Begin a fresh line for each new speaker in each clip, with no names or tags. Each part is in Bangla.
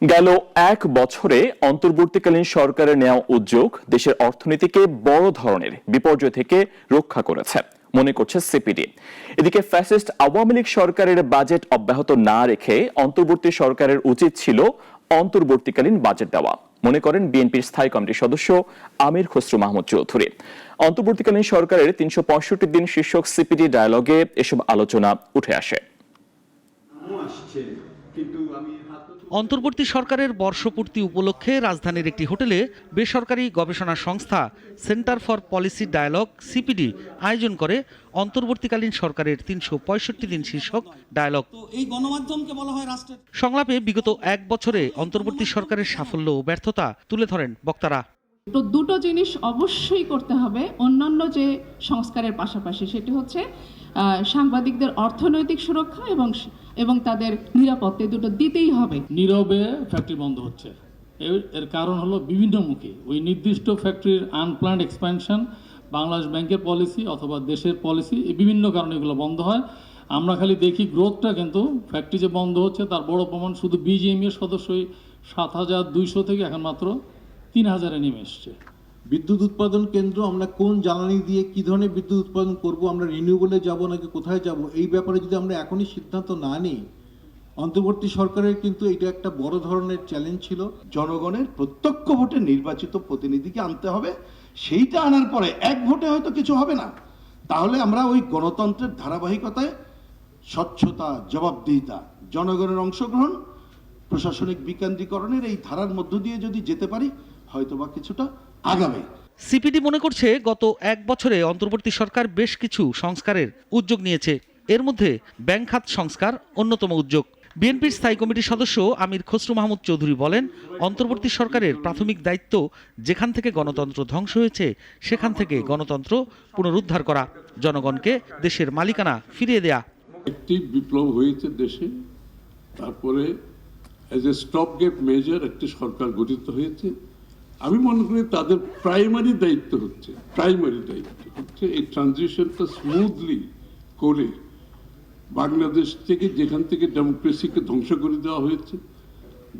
গেল এক বছরে অন্তর্বর্তীকালীন সরকারের নেওয়া উদ্যোগ দেশের অর্থনীতিকে বড় ধরনের বিপর্যয় থেকে রক্ষা করেছে মনে করছে সিপিডি। এদিকে ফ্যাসিস্ট আওয়ামী লীগ সরকারের বাজেট অব্যাহত না রেখে অন্তর্বর্তী সরকারের উচিত ছিল অন্তর্বর্তীকালীন বাজেট দেওয়া মনে করেন বিএনপির স্থায়ী কমিটির সদস্য আমির খসরু মাহমুদ চৌধুরী। অন্তর্বর্তীকালীন সরকারের ৩৬৫ দিন শীর্ষক সিপিডি ডায়ালগে এসব আলোচনা উঠে আসে।
অন্তর্বর্তী সরকারের বর্ষপূর্তি উপলক্ষে রাজধানীর একটি হোটেলে বেসরকারি গবেষণা সংস্থা centre for policy dialogue CPD আয়োজন করে অন্তর্বর্তীকালীন সরকারের ৩৬৫ দিন শীর্ষক ডায়ালগ।
এই গণমাধ্যমকে বলা হয় রাষ্ট্রের
সংলাপে বিগত এক বছরে অন্তর্বর্তী সরকারের সাফল্য ও ব্যর্থতা তুলে ধরেন বক্তারা।
তো দুটো জিনিস অবশ্যই করতে হবে অন্যান্য যে সংস্কারের পাশাপাশি, সেটি হচ্ছে সাংবাদিকদের অর্থনৈতিক সুরক্ষা এবং তাদের নিরাপত্তা, দুটো দিতেই হবে।
নীরবে ফ্যাক্টরি বন্ধ হচ্ছে, এর কারণ হলো বিভিন্নমুখী ওই নির্দিষ্ট ফ্যাক্টরির আনপ্ল্যান্ড এক্সপ্যানশন, বাংলাদেশ ব্যাংকের পলিসি অথবা দেশের পলিসি, এই বিভিন্ন কারণে এগুলো বন্ধ হয়। আমরা খালি দেখি গ্রোথটা, কিন্তু ফ্যাক্টরি যে বন্ধ হচ্ছে তার বড় প্রমাণ শুধু বিজিএমই এর সদস্যই ৭,২০০ থেকে এখন মাত্র ৩,০০০-এ নেমে এসছে।
বিদ্যুৎ উৎপাদন কেন্দ্র আমরা কোন জ্বালানি দিয়ে কি ধরনের বিদ্যুৎ উৎপাদন করব, আমরা রিনিউয়েবলে যাব নাকি কোথায় যাব, এই ব্যাপারে যদি আমরা এখনই সিদ্ধান্ত না নিই, অন্তর্বর্তী সরকারের কিন্তু এটা একটা বড় ধরনের চ্যালেঞ্জ ছিল।
জনগণের প্রত্যক্ষ ভোটে নির্বাচিত প্রতিনিধিকে আনতে হবে, সেইটা আনার পরে এক ভোটে হয়তো কিছু হবে না, তাহলে আমরা ওই গণতন্ত্রের ধারাবাহিকতায় স্বচ্ছতা, জবাবদিহিতা, জনগণের অংশগ্রহণ, প্রশাসনিক বিকেন্দ্রীকরণের এই ধারার মধ্য দিয়ে যদি যেতে পারি, হয়তোবা কিছুটা আগামী।
সিপিডি মনে করছে গত এক বছরে অন্তর্বর্তী সরকার বেশ কিছু সংস্কারের উদ্যোগ নিয়েছে। এর মধ্যে ব্যাংক খাত সংস্কার অন্যতম উদ্যোগ। বিএনপির স্থায়ী কমিটির সদস্য আমির খসরু মাহমুদ চৌধুরী বলেন, অন্তর্বর্তী সরকারের প্রাথমিক দায়িত্ব যেখান থেকে গণতন্ত্র ধ্বংস হয়েছে সেখান থেকে গণতন্ত্র পুনরুদ্ধার করা, জনগণকে দেশের মালিকানা ফিরিয়ে দেয়া।
একটি বিপ্লব হয়েছে দেশে, তারপরে as a stopgap measure একটি সরকার গঠিত হয়েছে। আমি মনে করি তাদের প্রাইমারি দায়িত্ব হচ্ছে এই ট্রানজিশনটা স্মুথলি করে বাংলাদেশ থেকে, যেখান থেকে ডেমোক্রেসিকে ধ্বংস করে দেওয়া হয়েছে,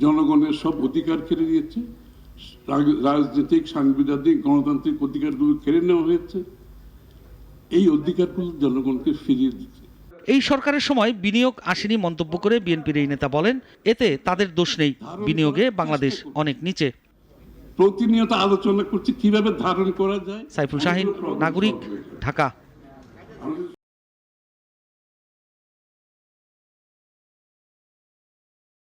জনগণের সব অধিকার কেড়ে নিয়েছে, রাজনৈতিক, সাংবিধানিক, গণতান্ত্রিক অধিকারগুলো কেড়ে নেওয়া হয়েছে, এই অধিকারগুলো জনগণকে ফিরিয়ে দিচ্ছে।
এই সরকারের সময় বিনিয়োগ আসেনি মন্তব্য করে বিএনপির এই নেতা বলেন, এতে তাদের দোষ নেই, বিনিয়োগে বাংলাদেশ অনেক নিচে।
প্রতিনিয়ত আলোচনা করছি কিভাবে ধারণ করা যায়।
সাইফুল শাহিন, নাগরিক, ঢাকা।